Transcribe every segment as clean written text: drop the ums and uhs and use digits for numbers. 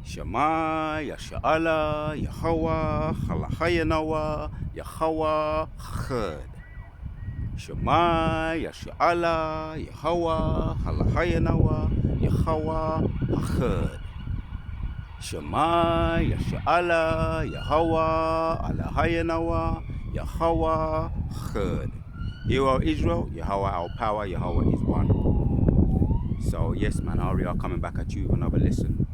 Shema, Yasha'ala, Yahweh, Halahayanawa, Yahweh, Chad. Shema, Yasha'ala, Yahweh, Halahayanawa, Yahweh, Chad. Shema, Yasha'ala, Yahweh, Alahayanawa, Yahweh, Chad. Hear, O Israel, Yahweh our power, Yahweh is one. So yes, man, Ari are coming back at you with another lesson.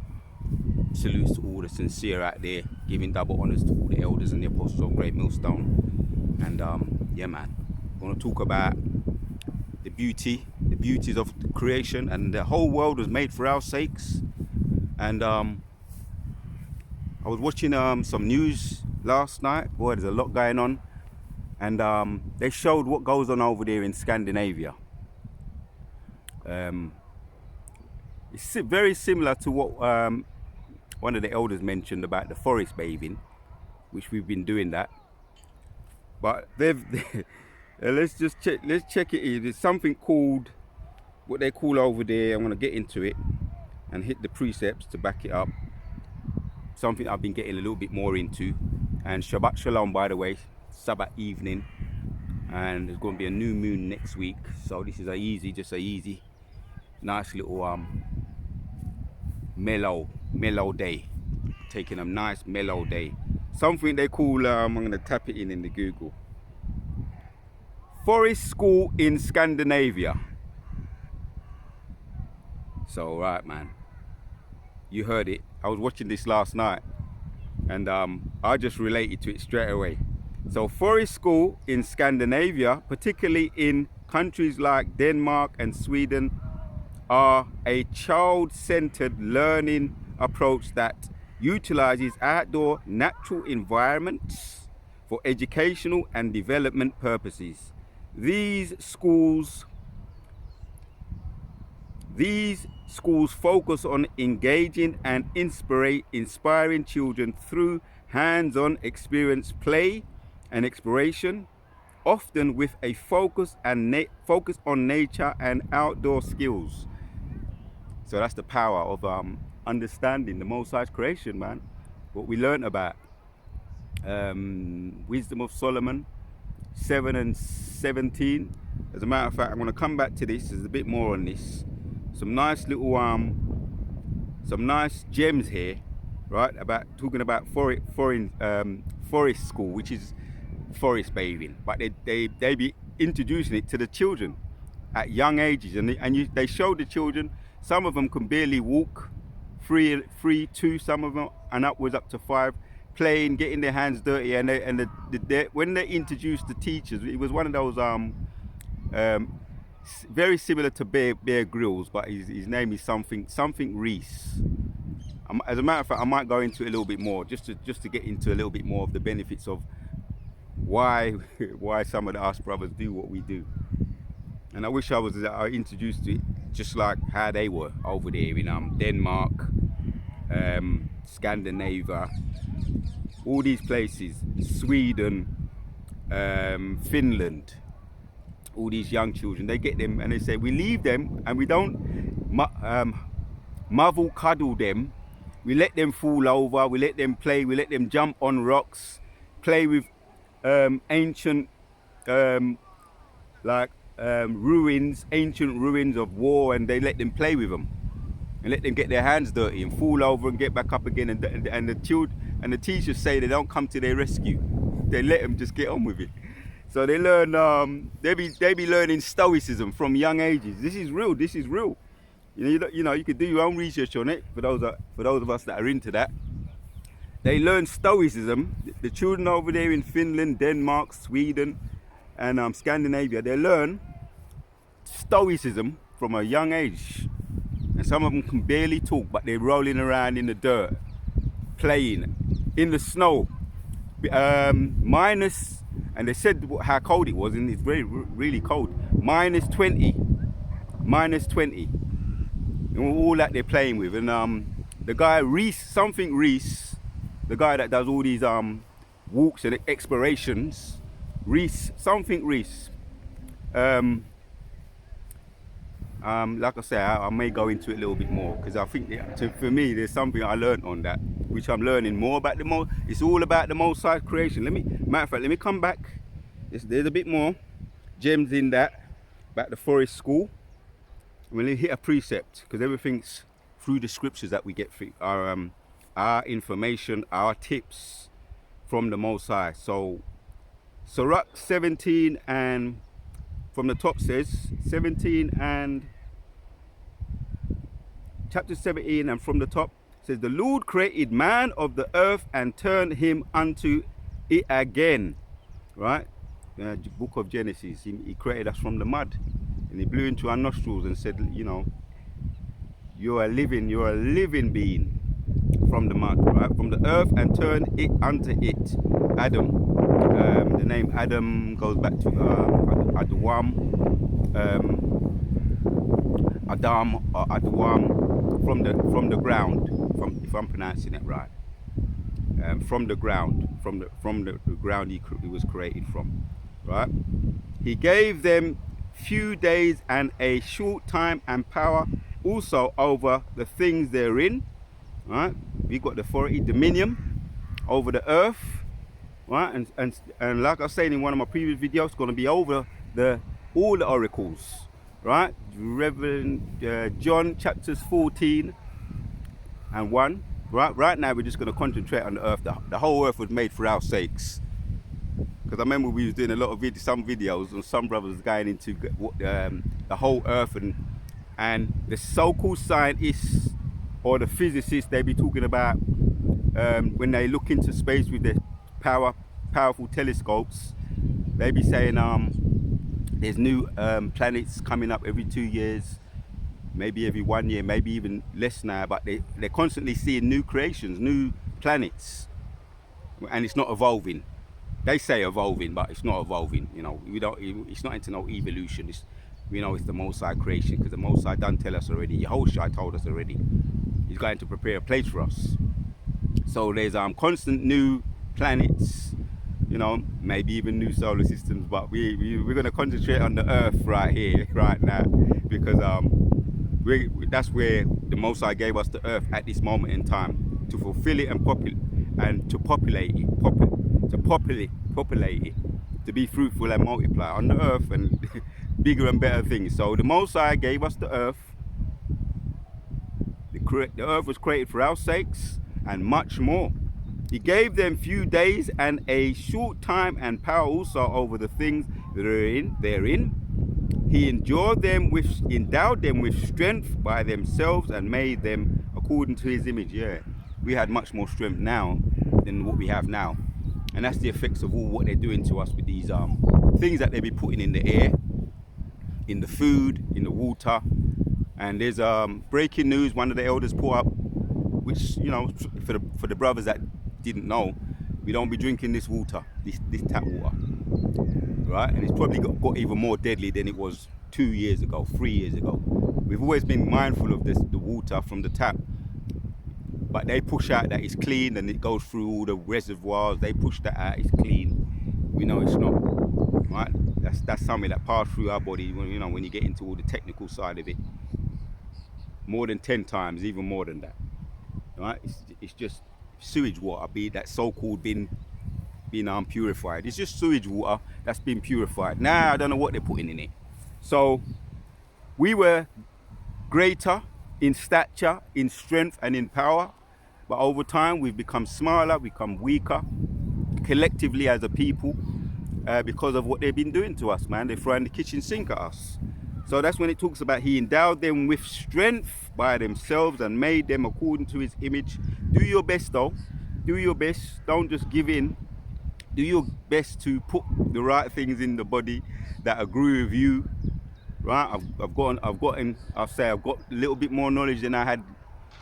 Salutes to all the sincere out there, giving double honors to all the elders and the apostles of Great Millstone. And yeah, man, I want to talk about the beauties of creation, and the whole world was made for our sakes. And I was watching some news last night. Boy, there's a lot going on, and they showed what goes on over there in Scandinavia. It's very similar to what one of the elders mentioned about the forest bathing, which we've been doing that. But they've let's check it in. There's something called, what they call over there, I'm gonna get into it and hit the precepts to back it up. Something I've been getting a little bit more into. And Shabbat Shalom, by the way, Sabbath evening, and there's going to be a new moon next week, so this is just a easy nice little mellow day, taking a nice mellow day. Something they call, I'm going to tap it in the Google, forest school in Scandinavia. So right, man, you heard it. I was watching this last night, and I just related to it straight away. So forest school in Scandinavia, particularly in countries like Denmark and Sweden, are a child-centered learning approach that utilizes outdoor natural environments for educational and development purposes. These schools focus on engaging and inspiring children through hands-on experience, play and exploration, often with a focus on nature and outdoor skills. So that's the power of understanding the Most High's creation, man. What we learned about Wisdom of Solomon 7 and 17. As a matter of fact, I'm going to come back to this. There's a bit more on this. Some nice little some nice gems here, right? About talking about forest school, which is forest bathing, but they be introducing it to the children at young ages, and they show the children. Some of them can barely walk, three, two, some of them, and upwards up to 5, playing, getting their hands dirty, and when they introduced the teachers, it was one of those very similar to Bear Grylls, but his name is something Reese. As a matter of fact, I might go into it a little bit more, just to get into a little bit more of the benefits of why some of the us brothers do what we do. And I wish I was introduced to it just like how they were over there in Denmark, Scandinavia, all these places, Sweden, Finland. All these young children, they get them and they say, we leave them and we don't muzzle cuddle them. We let them fall over, we let them play, we let them jump on rocks, play with ancient ancient ruins of war, and they let them play with them and let them get their hands dirty and fall over and get back up again, and the teachers say they don't come to their rescue. They let them just get on with it. So they learn, they be learning stoicism from young ages. This is real. You know, you could do your own research on it for those of us that are into that. They learn stoicism. The children over there in Finland, Denmark, Sweden, and Scandinavia, they learn stoicism from a young age. And some of them can barely talk, but they're rolling around in the dirt, playing in the snow, minus. And they said how cold it was, and it's really cold. Minus 20. And all that they're playing with. And the guy Reese, the guy that does all these walks and explorations, Reese. Like I say, I may go into it a little bit more because I think for me there's something I learned on that, which I'm learning more about the It's all about the Most High creation. Matter of fact, let me come back. There's a bit more gems in that about the forest school. We'll hit a precept because everything's through the scriptures that we get through our information, our tips from the Most High. So Sirach 17 and from the top says 17 and chapter 17 and from the top says, the Lord created man of the earth and turned him unto it again. Right? Book of Genesis. He created us from the mud and he blew into our nostrils and said, you know, you're a living being from the mud, right? From the earth, and turned it unto it. Adam. The name Adam goes back to Adam or Adawam, from the ground, if I'm pronouncing it right. From the ground, from the ground he was created from, right? He gave them few days and a short time and power also over the things therein, right? We got the authority, dominion over the earth, right? And like I was saying in one of my previous videos, it's going to be over all the oracles, right? Reverend John chapters 14 and 1. Right now we're just going to concentrate on the earth. The whole earth was made for our sakes. Because I remember we was doing a lot of some videos and some brothers going into the whole earth, and the so-called scientists or the physicists, they be talking about when they look into space with their powerful telescopes, they be saying there's new planets coming up every 2 years, maybe every 1 year, maybe even less now, but they're constantly seeing new creations, new planets, and it's not evolving. They say evolving, but it's not evolving. You know, it's not into no evolution. We know it's the Most High creation, because the Most High done tell us already. Yehoshua told us already. He's going to prepare a place for us. So there's constant new planets, you know, maybe even new solar systems, but we're going to concentrate on the earth right here, right now, because that's where the Most High gave us the earth at this moment in time, to fulfill it and populate it, to be fruitful and multiply on the earth and bigger and better things. So the Most High gave us the earth. The earth was created for our sakes and much more. He gave them few days and a short time and power also over the things that are therein. He endowed them with strength by themselves and made them according to his image. Yeah, we had much more strength now than what we have now. And that's the effects of all what they're doing to us with these things that they be putting in the air, in the food, in the water. And there's breaking news one of the elders put up, which, you know, for the brothers that didn't know, we don't be drinking this water, this tap water, right? And it's probably got even more deadly than it was 2 years ago, 3 years ago. We've always been mindful of the water from the tap, but they push out that it's clean and it goes through all the reservoirs. They push that out, it's clean. We know it's not, right? That's something that passes through our body when, you know, when you get into all the technical side of it. More than 10 times, even more than that, right? It's just sewage water, be that so-called being purified. It's just sewage water that's been purified. Now I don't know what they're putting in it. So we were greater in stature, in strength, and in power, but over time we've become smaller, become weaker collectively as a people, because of what they've been doing to us, man. They're throwing the kitchen sink at us. So that's when it talks about he endowed them with strength by themselves and made them according to his image. Do your best though. Do your best. Don't just give in. Do your best to put the right things in the body that agree with you. Right? I've got a little bit more knowledge than I had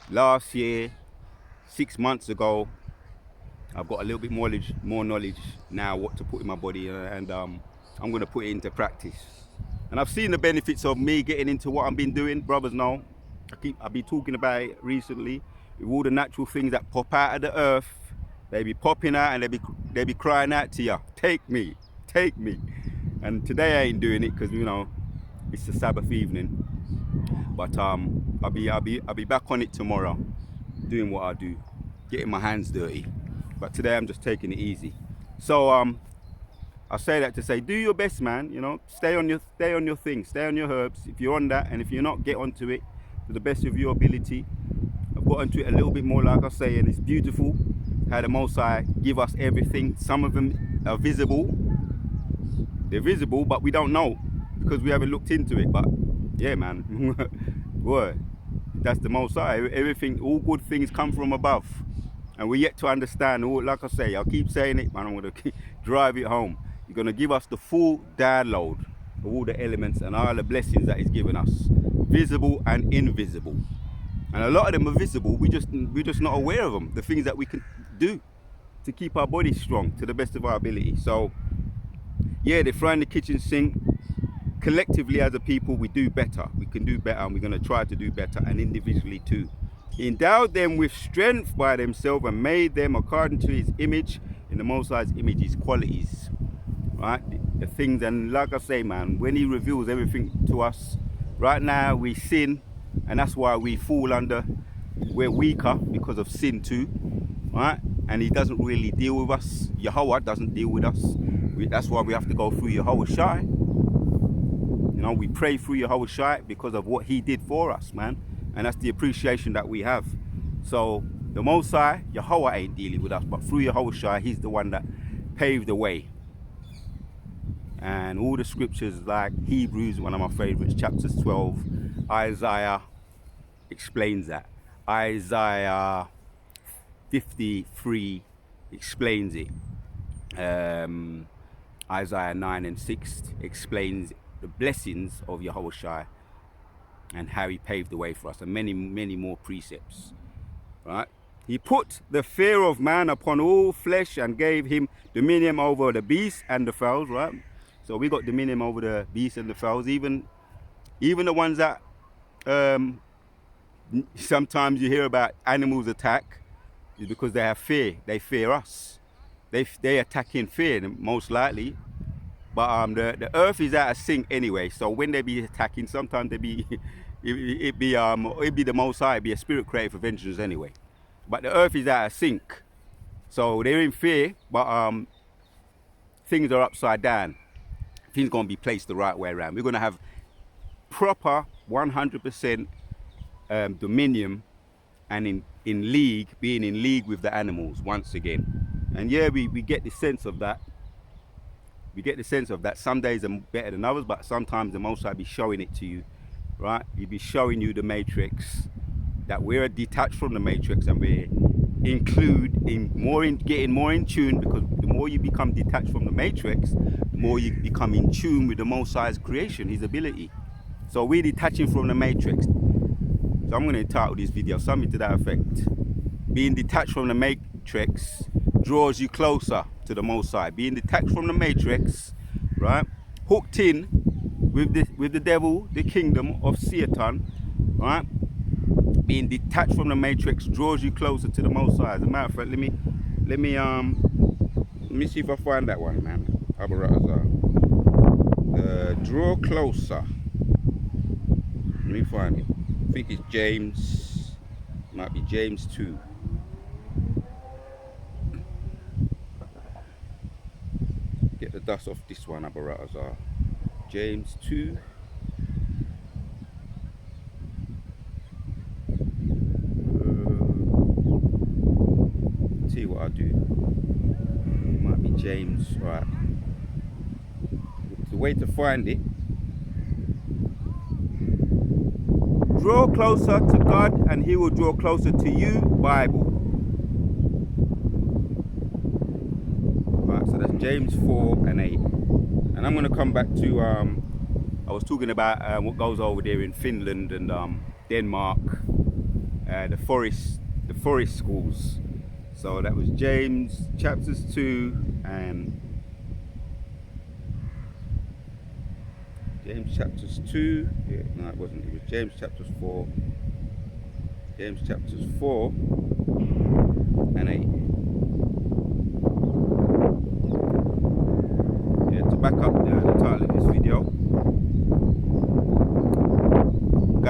last year, 6 months ago. I've got a little bit more knowledge now what to put in my body, and I'm going to put it into practice. And I've seen the benefits of me getting into what I've been doing. Brothers know. I've been talking about it recently. With all the natural things that pop out of the earth, they be popping out and they be crying out to you, take me, take me. And today I ain't doing it because, you know, it's the Sabbath evening. But I'll be back on it tomorrow, doing what I do, getting my hands dirty. But today I'm just taking it easy. So I say that to say, do your best, man. You know, stay on your thing, stay on your herbs. If you're on that, and if you're not, get onto it to the best of your ability. I've got into it a little bit more, like I say, and it's beautiful how the Most High give us everything. Some of them are visible. They're visible, but we don't know because we haven't looked into it. But yeah, man, boy, that's the Most High. Everything, all good things come from above, and we're yet to understand. Like I say, I'll keep saying it, man. I'm gonna drive it home. You're gonna give us the full download of all the elements and all the blessings that He's given us, visible and invisible. And a lot of them are visible. We're just not aware of them. The things that we can do to keep our bodies strong to the best of our ability. So yeah, they're throwing the kitchen sink. Collectively as a people, we do better. We can do better, and we're going to try to do better, and individually too. He endowed them with strength by themselves and made them according to His image. In the Most High's image, His qualities, right? The things, and like I say, man, when He reveals everything to us, right now we sin, and that's why we fall under. We're weaker because of sin too, right? And He doesn't really deal with us. Yahweh doesn't deal with us. That's why we have to go through Yahweh Shai. You know, we pray through Yahweh Shai because of what He did for us, man. And that's the appreciation that we have. So the Most High, Yahweh ain't dealing with us, but through Yahweh Shai, He's the one that paved the way. And all the scriptures, like Hebrews, one of my favorites, chapters 12, Isaiah explains that. Isaiah 53 explains it. Isaiah 9 and 6 explains the blessings of Yahweh Shai and how He paved the way for us, and many, many more precepts, right? He put the fear of man upon all flesh and gave him dominion over the beasts and the fowls, right? So we got dominion over the beasts and the fowls, even the ones that sometimes you hear about animals attack is because they have fear. They fear us. They attack in fear, most likely. But the earth is out of sync anyway. So when they be attacking, sometimes they be it be the Most High, it be a spirit created for vengeance anyway. But the earth is out of sync, so they're in fear. But things are upside down. Things gonna be placed the right way around. We're gonna have proper 100% dominion, and being in league with the animals once again. And yeah, we get the sense of that. We get the sense of that. Some days are better than others, but sometimes the Most High be showing it to you, right? He'll be showing you the matrix, that we're detached from the matrix, and we're getting more in tune, because the more you become detached from the matrix, the more you become in tune with the Most High's creation, His ability. So we're detaching from the matrix. So I'm going to entitle this video something to that effect. Being detached from the matrix draws you closer to the Most High. Being detached from the matrix, right? Hooked in with the devil, the kingdom of Satan, right? Being detached from the matrix draws you closer to the Most High. As a matter of fact, let me see if I find that one, man. Draw closer. Let me find it. I think it's James. Might be James 2. Get the dust off this one, Abaratazar. James 2. See what I do. It might be James, right? The way to find it. Draw closer to God and He will draw closer to you, Bible. Right, so that's James 4 and 8. And I'm going to come back to, I was talking about what goes over there in Finland and Denmark, the forest schools. So that was James chapters 2 and James chapters 2, yeah, no it wasn't, it was James chapters 4. James chapters 4 and 8. Yeah, to back up the title of this video,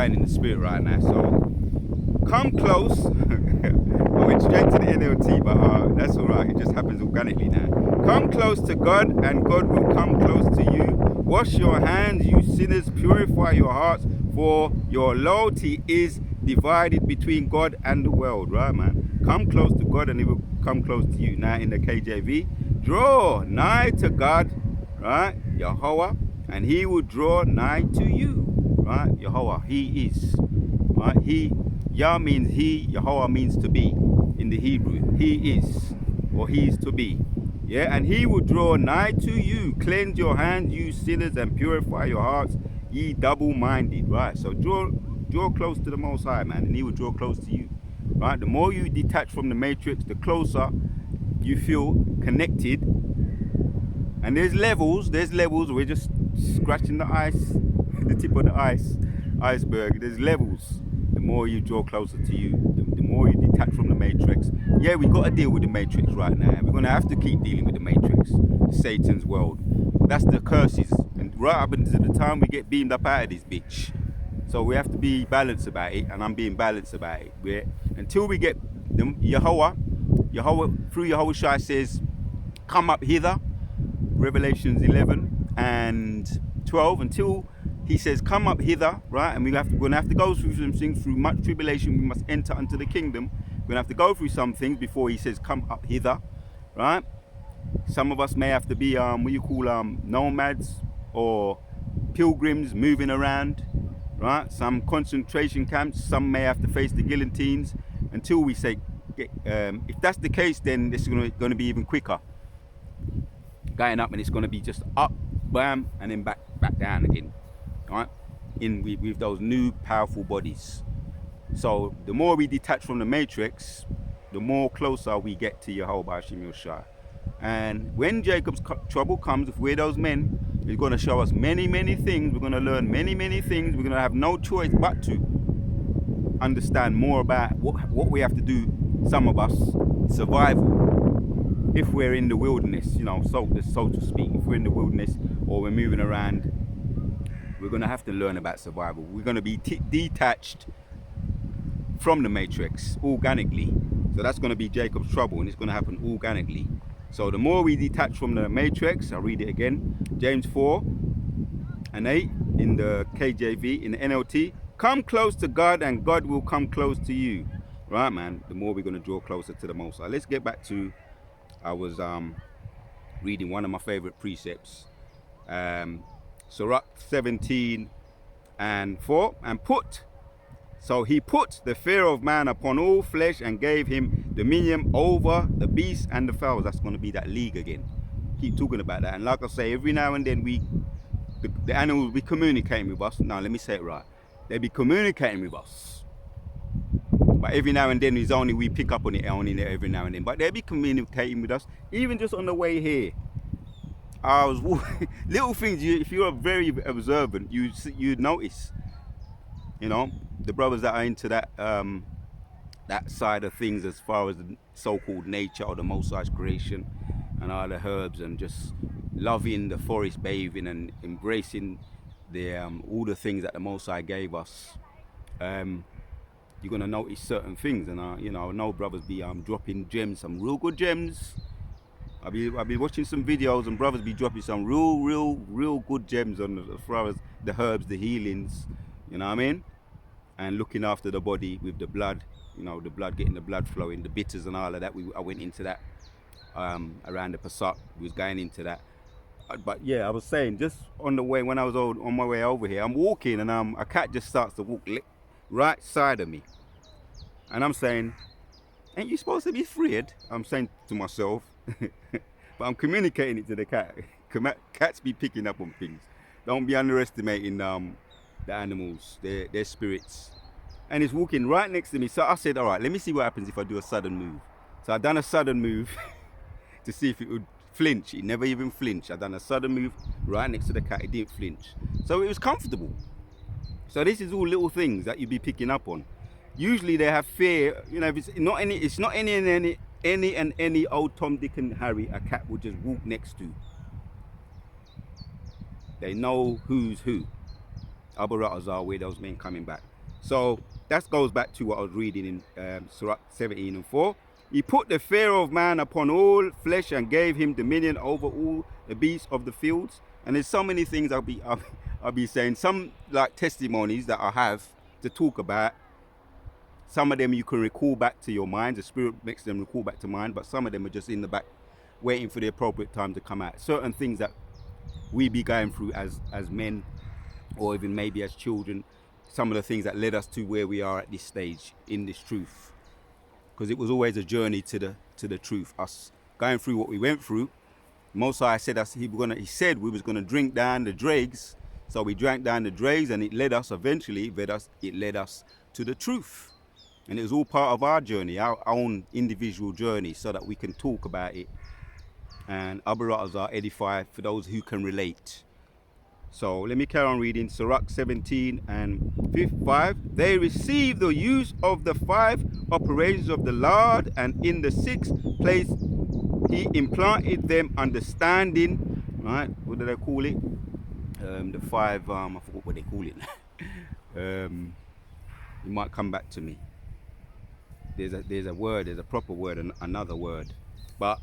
going in the spirit right now. So come close. I went straight to the NLT, but that's all right. It just happens organically now. Come close to God, and God will come close to you. Wash your hands, you sinners. Purify your hearts, for your loyalty is divided between God and the world. Right, man? Come close to God, and He will come close to you. Now in the KJV, draw nigh to God, right, Yahweh, and He will draw nigh to you. Right, Yahweh, He is. Right, Yah means He, Yahweh means to be in the Hebrew. He is, or He is to be. Yeah, and He will draw nigh to you. Cleanse your hands, you sinners, and purify your hearts, ye double-minded. Right, so draw close to the Most High, man, and He will draw close to you. Right, the more you detach from the matrix, the closer you feel connected. And there's levels. We're just scratching the ice, the tip of the iceberg. There's levels. The more you draw closer to you, the more you detach from the matrix. Yeah, we got to deal with the matrix right now. We're going to have to keep dealing with the matrix, Satan's world. That's the curses. And right up until the time we get beamed up out of this bitch. So we have to be balanced about it, and I'm being balanced about it. Until we get the Yahweh through Yahushua says, come up hither, Revelations 11 and 12, until He says, come up hither, right? And we're going to have to go through some things. Through much tribulation, we must enter into the kingdom. We're going to have to go through some things before He says, come up hither, right? Some of us may have to be, nomads or pilgrims moving around, right? Some concentration camps. Some may have to face the guillotines until we say, if that's the case, then it's going to be even quicker. Going up, and it's going to be just up, bam, and then back down again. Right, with those new powerful bodies. So the more we detach from the matrix, the more closer we get to Yahweh Hashem Yoshai. And when Jacob's trouble comes, if we're those men, He's going to show us many things. We're going to learn many things. We're going to have no choice but to understand more about what we have to do. Some of us, survival. If we're in the wilderness, so to speak, if we're in the wilderness or we're moving around, we're going to have to learn about survival. We're going to be detached from the matrix organically. So that's going to be Jacob's trouble, and it's going to happen organically. So the more we detach from the matrix, I'll read it again, James 4 and 8 in the KJV, in the NLT, come close to God and God will come close to you. Right, man, the more we're going to draw closer to the Most High. Let's get back to, I was reading one of my favorite precepts, Sirach 17 and 4, and so He put the fear of man upon all flesh and gave him dominion over the beasts and the fowls. That's going to be that league again. Keep talking about that. And like I say, every now and then the animals will be communicating with us. Now let me say it right. They'll be communicating with us. But every now and then it's only we pick up on it every now and then. But they'll be communicating with us, even just on the way here. I was little things. If you're very observant, you'd notice. The brothers that are into that that side of things, as far as the so-called nature or the Most High's creation, and all the herbs, and just loving the forest bathing and embracing the all the things that the Most High gave us. You're gonna notice certain things, and I know brothers be dropping gems, some real good gems. I'll be watching some videos, and brothers be dropping some real good gems on as far as the herbs, the healings, you know what I mean? And looking after the body with the blood, the blood, getting the blood flowing, the bitters and all of that. I went into that around the Passat. We was going into that. But yeah, I was saying, just on the way, when I was on my way over here, I'm walking, and a cat just starts to walk right side of me. And I'm saying, ain't you supposed to be afraid? I'm saying to myself, but I'm communicating it to the cat. Cats be picking up on things. Don't be underestimating the animals, their spirits. And it's walking right next to me. So I said, all right, let me see what happens if I do a sudden move. So I done a sudden move to see if it would flinch. It never even flinched. I done a sudden move right next to the cat. It didn't flinch. So it was comfortable. So this is all little things that you'd be picking up on. Usually they have fear. If it's not any old Tom, Dick and Harry a cat will just walk next to. They know who's who. Abu Ratazar, where those men coming back. So that goes back to what I was reading in Sirach 17:4. He put the fear of man upon all flesh and gave him dominion over all the beasts of the fields. And there's so many things I'll be saying. Some like testimonies that I have to talk about. Some of them you can recall back to your mind. The Spirit makes them recall back to mind. But some of them are just in the back, waiting for the appropriate time to come out. Certain things that we be going through as men, or even maybe as children. Some of the things that led us to where we are at this stage in this truth, because it was always a journey to the truth. Us going through what we went through. Most High said us he said we was gonna drink down the dregs, so we drank down the dregs, and it led us eventually. It led us to the truth, and it was all part of our journey, our own individual journey, so that we can talk about it, and our brothers are edified for those who can relate. So let me carry on reading Sirach 17:5. They received the use of the 5 operations of the Lord, and in the 6th place he implanted them understanding. Right? What do they call it? The 5. I forgot what they call it. It might come back to me. There's a word. There's a proper word and another word, but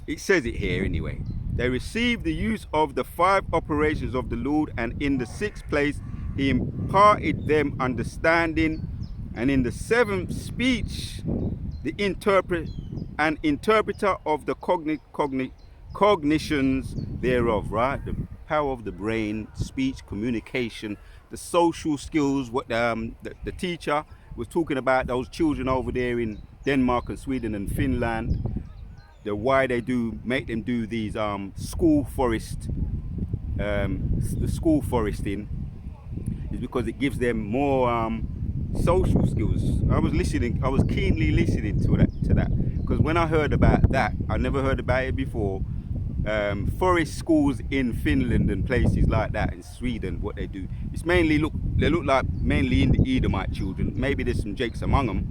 it says it here anyway. They received the use of the 5 operations of the Lord, and in the 6th place he imparted them understanding, and in the 7th speech the interpreter of the cognitions thereof. Right, the power of the brain, speech, communication, the social skills. What the teacher was talking about, those children over there in Denmark and Sweden and Finland. Why they make them do these school foresting is because it gives them more social skills. I was keenly listening to that because when I heard about that, I never heard about it before. Forest schools in Finland and places like that, in Sweden, what they do, it's mainly they look like mainly in the Edomite children. Maybe there's some Jakes among them,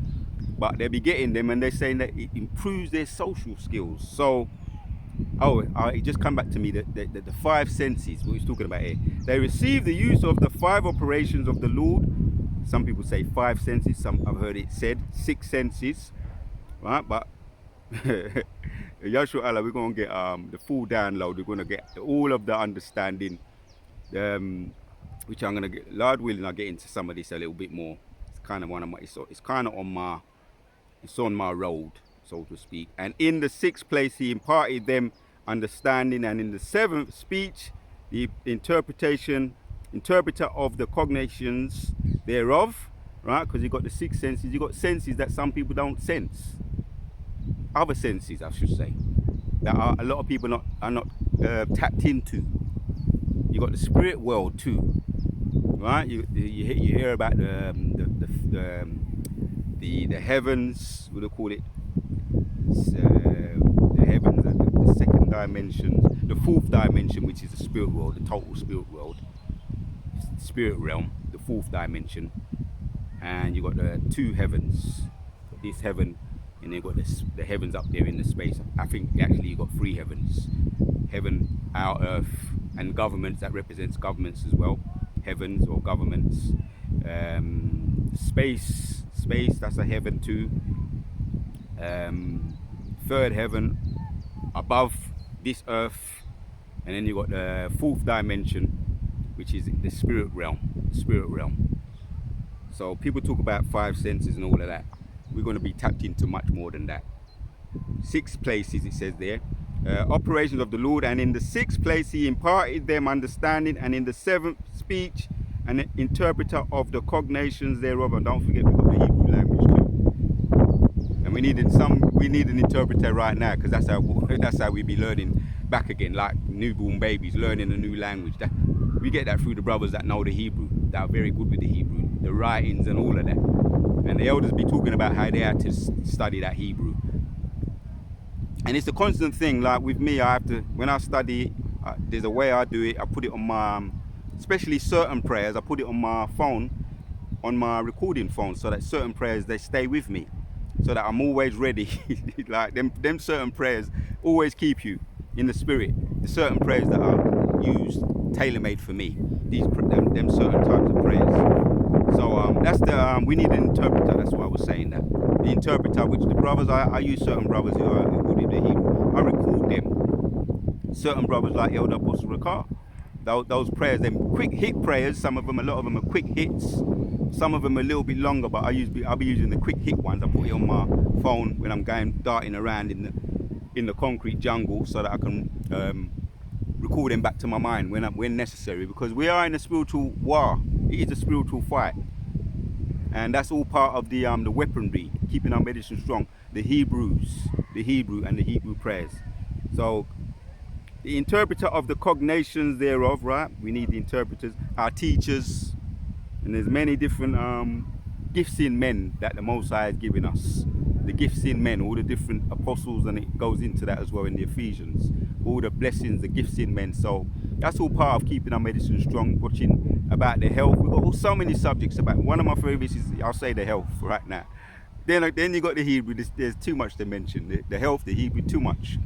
but they'll be getting them, and they're saying that it improves their social skills. So, it just come back to me that the 5 senses, what he's talking about here. They receive the use of the 5 operations of the Lord. Some people say 5 senses, some I've heard it said 6 senses, right? But Yahshua Allah, we're going to get the full download. We're going to get all of the understanding, which I'm going to get, Lord willing, I'll get into some of this a little bit more. It's kind of it's kind of it's on my road, so to speak. And in the 6th place he imparted them understanding, and in the 7th speech the interpreter of the cognitions thereof. Right, because you got the 6 senses. You got senses that some people don't sense. Other senses, I should say, that a lot of people are not tapped into. You got the spirit world too, right? You hear about the heavens. What do they call it? The heavens, the 2nd dimension, the 4th dimension, which is the spirit world, the total spirit world, spirit realm, the 4th dimension, and you got the 2 heavens, this heaven. And they've got the heavens up there in the space. I think actually you've got 3 heavens. Heaven, our earth, and governments, that represents governments as well. Heavens or governments. Space, that's a heaven too. 3rd heaven, above this earth. And then you've got the 4th dimension, which is the spirit realm. So people talk about 5 senses and all of that. We're going to be tapped into much more than that. 6 places it says there, operations of the Lord, and in the 6th place he imparted them understanding, and in the 7th speech an interpreter of the cognations thereof. And don't forget, we've got the Hebrew language too, and we need an interpreter right now, because that's how we be learning back again, like newborn babies learning a new language. We get that through the brothers that know the Hebrew, that are very good with the Hebrew, the writings and all of that. And the elders be talking about how they had to study that Hebrew. And it's a constant thing. Like with me, I have to, when I study, there's a way I do it. I put it on my, especially certain prayers, I put it on my phone, on my recording phone, so that certain prayers, they stay with me, so that I'm always ready. Like them certain prayers always keep you in the spirit. The certain prayers that are used, tailor-made for me. Them certain types of prayers. So that's the we need an interpreter. That's why I was saying that. The interpreter, which the brothers, I use certain brothers who are good in the Hebrew. I record them. Certain brothers like Elder Apostle Rakar. Those prayers, them quick hit prayers. Some of them, a lot of them are quick hits. Some of them are a little bit longer, but I'll be using the quick hit ones. I put it on my phone when I'm going darting around in the concrete jungle, so that I can record them back to my mind when necessary. Because we are in a spiritual war. It is a spiritual fight, and that's all part of the weaponry, keeping our medicine strong. The Hebrew and the Hebrew prayers. So the interpreter of the cognations thereof, right? We need the interpreters, our teachers, and there's many different gifts in men that the Most High has given us. The gifts in men, all the different apostles, and it goes into that as well in the Ephesians. All the blessings, the gifts in men. So that's all part of keeping our medicine strong, watching about the health. We've got so many subjects about. One of my favorites is, I'll say, the health right now. Then you got the Hebrew. There's too much to mention. The health, the Hebrew, too much.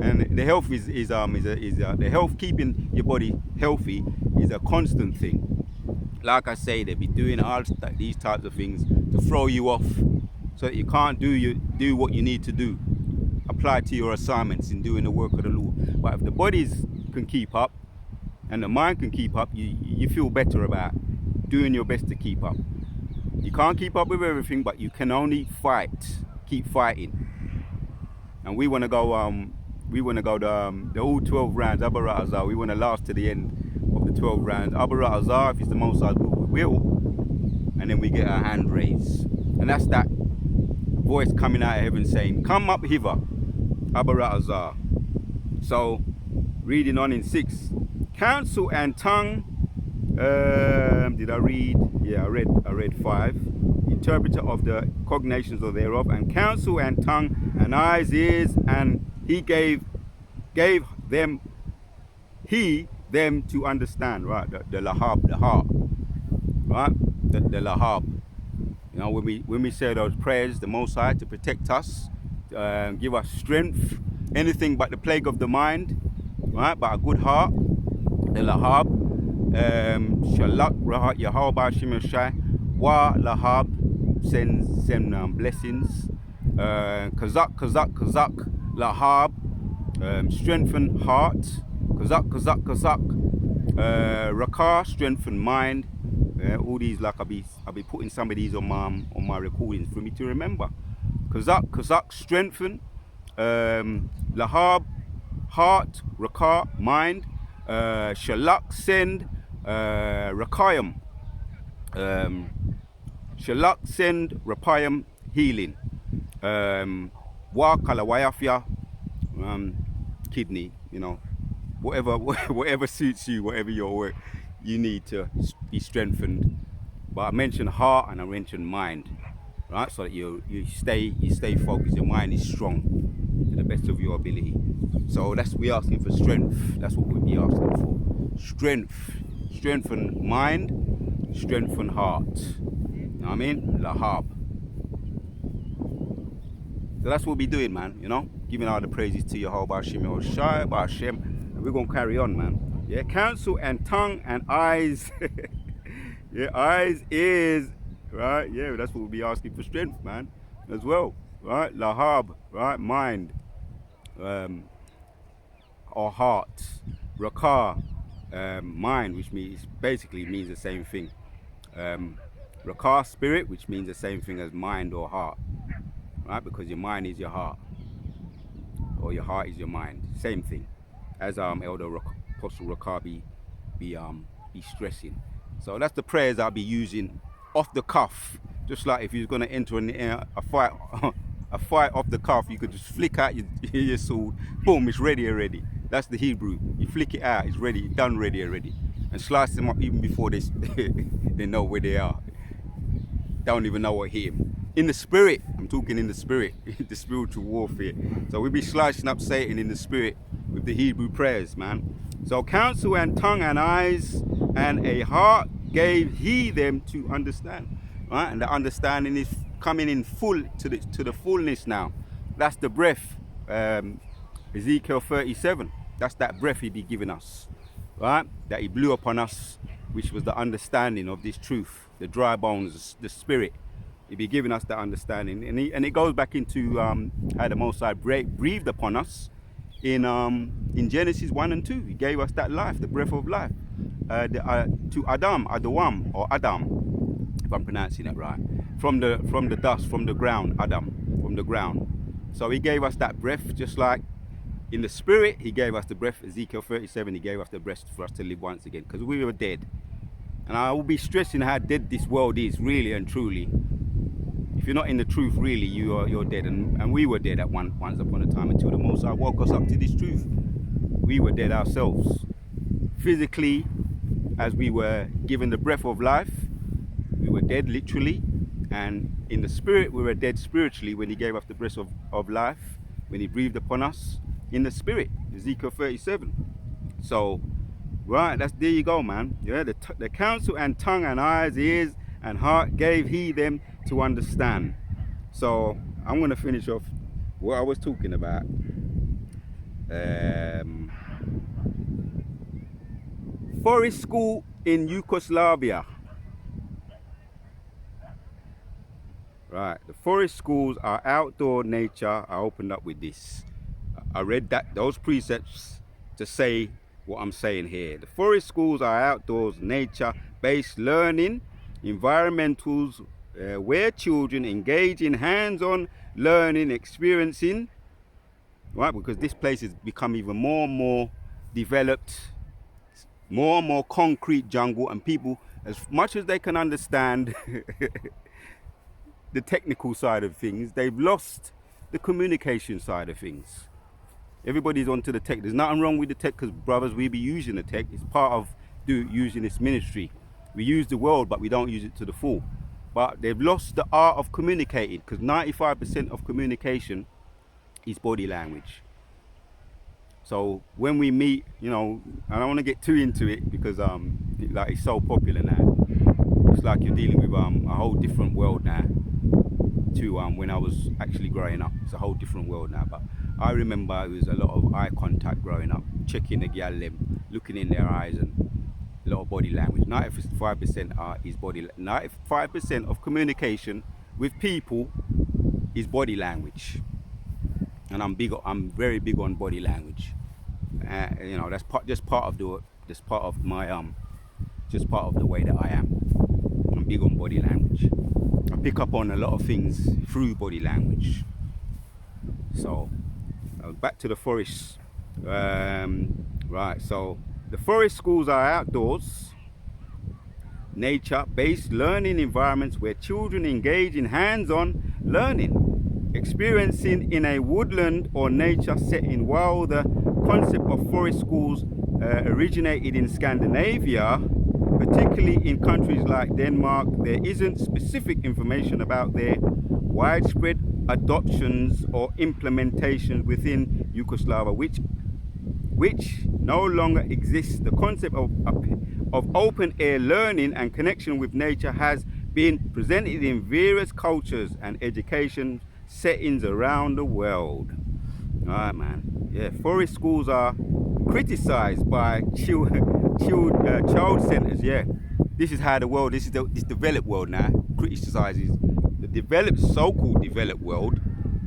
And the health is the health, keeping your body healthy, is a constant thing. Like I say, they be doing all these types of things to throw you off, so that you can't do what you need to do, apply to your assignments in doing the work of the Lord. But if the bodies can keep up and the mind can keep up, you feel better about doing your best to keep up. You can't keep up with everything, but you can only keep fighting. And we want to go the all 12 rounds, Abarat Azar. We want to last to the end of the 12 rounds. Abarat Azar, if it's the Most High's will, we will. And then we get our hand raised. And that's that voice coming out of heaven saying, come up hither, Abarat Azar. So, reading on in 6. Counsel and tongue. Did I read? Yeah, I read 5. Interpreter of the cognations of thereof, and counsel and tongue and eyes, ears, and he gave them to understand, right? The lahab, the heart, right? The lahab. You know, when we say those prayers, the Most High to protect us, give us strength, anything but the plague of the mind, right? But a good heart, the lahab, shalak rahat Yahweh Shemeshai, wa lahab, send blessings, kazak lahab, strengthen heart, kazak, rakar, strengthen mind. All these, like I'll be putting some of these on my recordings for me to remember. Kazak, strengthen, lahab, heart, rakar, mind, shalak, send, rakayam, shalak, send, rapayam, healing, wa kalawayafya, kidney, you know, whatever suits you, whatever your work, you need to be strengthened. But I mentioned heart and I mentioned mind, right? So that you stay focused. Your mind is strong to the best of your ability. So we're asking for strength. That's what we'll be asking for. Strength, strengthen mind, strengthen heart. You know what I mean? Lahab. So that's what we'll be doing, man. You know, giving all the praises to Yahweh Hashem, and we're gonna carry on, man. Yeah, counsel and tongue and eyes. Yeah, eyes, ears, right? Yeah, that's what we'll be asking for strength, man, as well, right? Lahab, right? Mind, or heart. Rakar, mind, which basically means the same thing. Rakar, spirit, which means the same thing as mind or heart, right? Because your mind is your heart, or your heart is your mind. Same thing, as Elder Apostle Rakar be stressing. So that's the prayers I'll be using off the cuff. Just like if you're going to enter a fight off the cuff, you could just flick out your sword, boom, it's ready already. That's the Hebrew. You flick it out, it's ready, done ready already. And slice them up even before they know where they are. Don't even know what hit him. In the spirit, I'm talking in the spirit, the spiritual warfare. So we'll be slicing up Satan in the spirit with the Hebrew prayers, man. So counsel and tongue and eyes and a heart gave he them to understand, right? And the understanding is coming in full to the fullness now. That's the breath, Ezekiel 37. That's that breath he be giving us, right? That he blew upon us, which was the understanding of this truth. the dry bones, the spirit. He'd be giving us that understanding, and it goes back into how the Most High breathed upon us in Genesis 1 and 2. He gave us that life, the breath of life, to Adam, or Adam, if I'm pronouncing it right, from the dust, from the ground, Adam, from the ground. So he gave us that breath, just like in the spirit, he gave us the breath. Ezekiel 37, he gave us the breath for us to live once again, because we were dead. And I will be stressing how dead this world is, really and truly. If you're not in the truth, really, you're dead. And we were dead at once upon a time, until the Most High woke us up to this truth. We were dead ourselves. Physically, as we were given the breath of life, we were dead literally. And in the spirit, we were dead spiritually when he gave us the breath of life, when he breathed upon us in the spirit. Ezekiel 37. So, right, there you go, man. Yeah, the counsel and tongue and eyes, ears and heart gave he them to understand. So I'm going to finish off what I was talking about. Forest school in Yugoslavia. Right, the forest schools are outdoor nature. I opened up with this. I read those precepts to say what I'm saying here. The forest schools are outdoors, nature-based learning, environmentals, where children engage in hands-on learning, experiencing, right? Because this place has become even more and more developed, more and more concrete jungle, and people, as much as they can understand the technical side of things, they've lost the communication side of things. Everybody's onto the tech. There's nothing wrong with the tech, because brothers, we be using the tech. It's part of using this ministry. We use the world, but we don't use it to the full. But they've lost the art of communicating, because 95% of communication is body language. So when we meet, you know, I don't want to get too into it, because like it's so popular now. It's like you're dealing with a whole different world now to when I was actually growing up. It's a whole different world now. But I remember it was a lot of eye contact growing up, checking the gal them, looking in their eyes, and a lot of body language. 95% is body. 95% of communication with people is body language, and I'm very big on body language. You know, that's just part of the way that I am. I'm big on body language. I pick up on a lot of things through body language. So back to the forests. Right, so the forest schools are outdoors, nature-based learning environments where children engage in hands-on learning, experiencing in a woodland or nature setting. While the concept of forest schools originated in Scandinavia, particularly in countries like Denmark, there isn't specific information about their widespread adoptions or implementations within Yugoslavia, which no longer exists. The concept of open-air learning and connection with nature has been presented in various cultures and education settings around the world. All right, man. Yeah, forest schools are criticized by child centers. Yeah, this is how the world, this developed world now criticizes the developed, so-called developed world,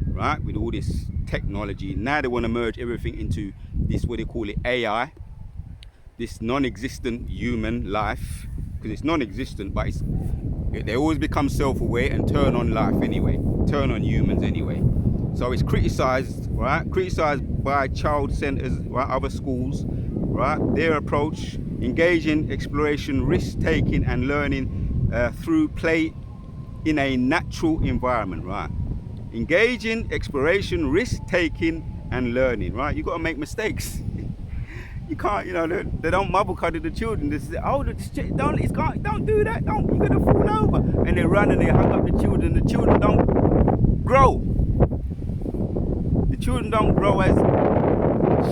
right? With all this technology, now they want to merge everything into this, what they call it, AI, this non-existent human life, because it's non-existent, but they always become self-aware and turn on life anyway, turn on humans anyway. So it's criticized, right? Criticized by child centers, right? Other schools, right? Their approach, engaging exploration, risk-taking and learning through play in a natural environment, right? Engaging exploration, risk-taking and learning, right? You got to make mistakes. You can't, you know, they don't mother cuddle the children. They say, oh, don't do that, you're gonna fall over. And they run and they hug up the children. The children don't grow. The children don't grow as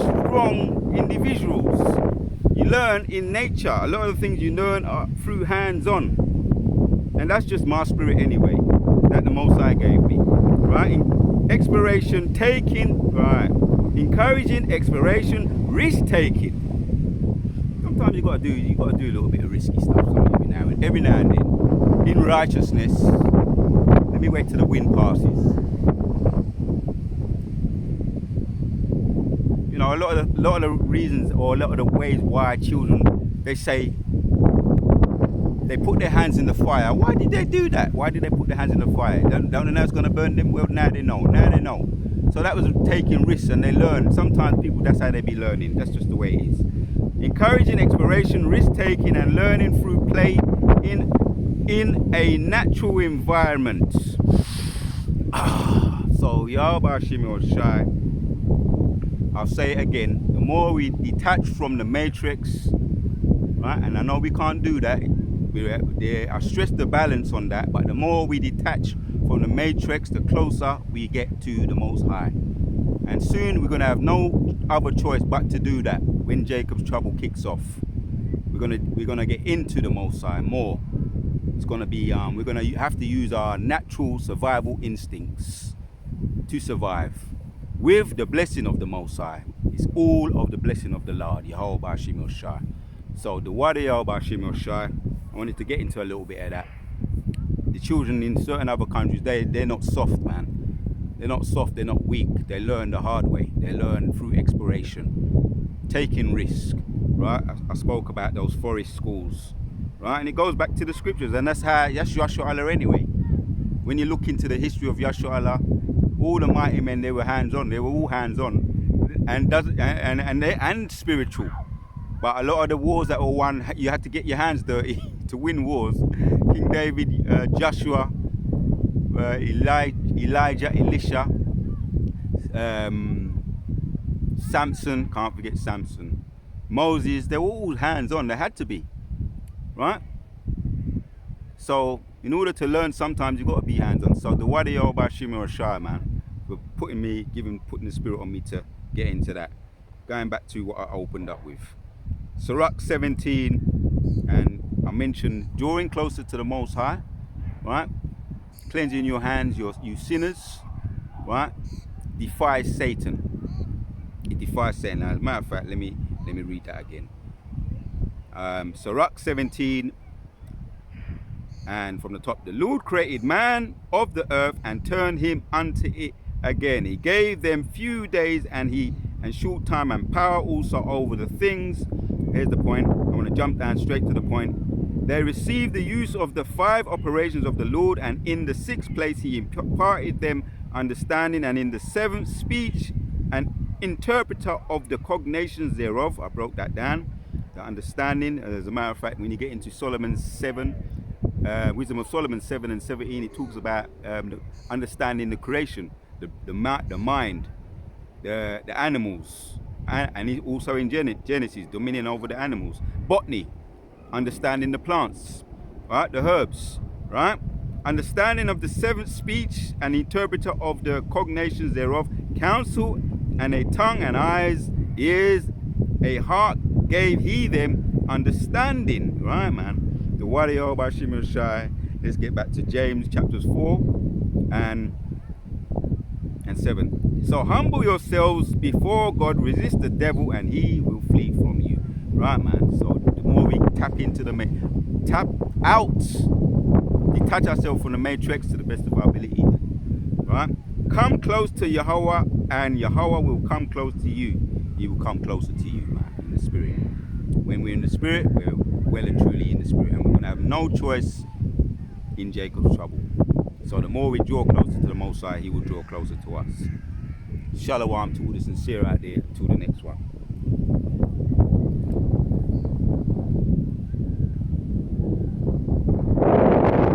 strong individuals. You learn in nature. A lot of the things you learn are through hands-on. And that's just my spirit anyway, that the Most High gave me. Right? Exploration, taking, right? Encouraging exploration, risk taking. Sometimes you gotta do a little bit of risky stuff every now and then. in righteousness. Let me wait till the wind passes. You know, a lot of the reasons, or a lot of the ways why children, they say they put their hands in the fire. Why did they do that? Why did they put their hands in the fire? Don't they know it's going to burn them? Well, now they know. Now they know. So that was taking risks, and they learn. Sometimes people, that's how they be learning. That's just the way it is. Encouraging exploration, risk taking, and learning through play in a natural environment. So Yahweh Shimon Shai, I'll say it again, the more we detach from the matrix, right, and I know we can't do that, I stress the balance on that, but the more we detach from the matrix, the closer we get to the Most High. And soon we're going to have no other choice but to do that. When Jacob's trouble kicks off, we're gonna get into the Most High more. It's going to be we're going to have to use our natural survival instincts to survive with the blessing of the Most High. It's all of the blessing of the Lord, Yahweh Bashim Yoshai. So the word of Yahweh Bashim Yoshai, I wanted to get into a little bit of that. The children in certain other countries, they're not soft, man. They're not soft, they're not weak. They learn the hard way. They learn through exploration, taking risk, right? I spoke about those forest schools, right? And it goes back to the scriptures, and that's Yahshua Allah anyway. When you look into the history of Yahshua Allah, all the mighty men, they were hands-on. They were all hands-on, and spiritual. But a lot of the wars that were won, you had to get your hands dirty to win wars. King David, Joshua, Elijah, Elisha, Samson, can't forget Samson, Moses, they were all hands-on. They had to be, right? So in order to learn, sometimes you got to be hands-on. So the word of Yahweh Shimon Rashai, man, for putting the spirit on me to get into that. Going back to what I opened up with. Sirach 17, and I mentioned drawing closer to the Most High, right? Cleansing your hands, you sinners, right? Defies Satan. It defies Satan. Now, as a matter of fact, let me read that again. Sirach 17, and from the top, the Lord created man of the earth and turned him unto it again. He gave them few days and short time and power also over the things. Here's the point. I want to jump down straight to the point. They received the use of the 5 operations of the Lord, and in the 6th place he imparted them understanding, and in the 7th speech and interpreter of the cognations thereof. I broke that down. The understanding, as a matter of fact, when you get into Solomon's 7, Wisdom of Solomon 7 and 17, it talks about understanding the creation, the mind, the animals, and also in Genesis, dominion over the animals. Botany, understanding the plants, right? The herbs, right? Understanding of the 7th speech and interpreter of the cognations thereof. Counsel and a tongue and eyes, ears, a heart gave he them understanding, right, man? The word of Yahweh Shimon Shai. Let's get back to James chapters 4 and 7. So humble yourselves before God, resist the devil, and he will flee from you. Right, man? So the more we tap into tap out, detach ourselves from the matrix to the best of our ability. Right? Come close to Yahweh, and Yahweh will come close to you. He will come closer to you, man, in the spirit. When we're in the spirit, we're well and truly in the spirit, and we're going to have no choice in Jacob's trouble. So the more we draw closer to the Most High, he will draw closer to us. Shalom to all the sincere out there. Till the next one.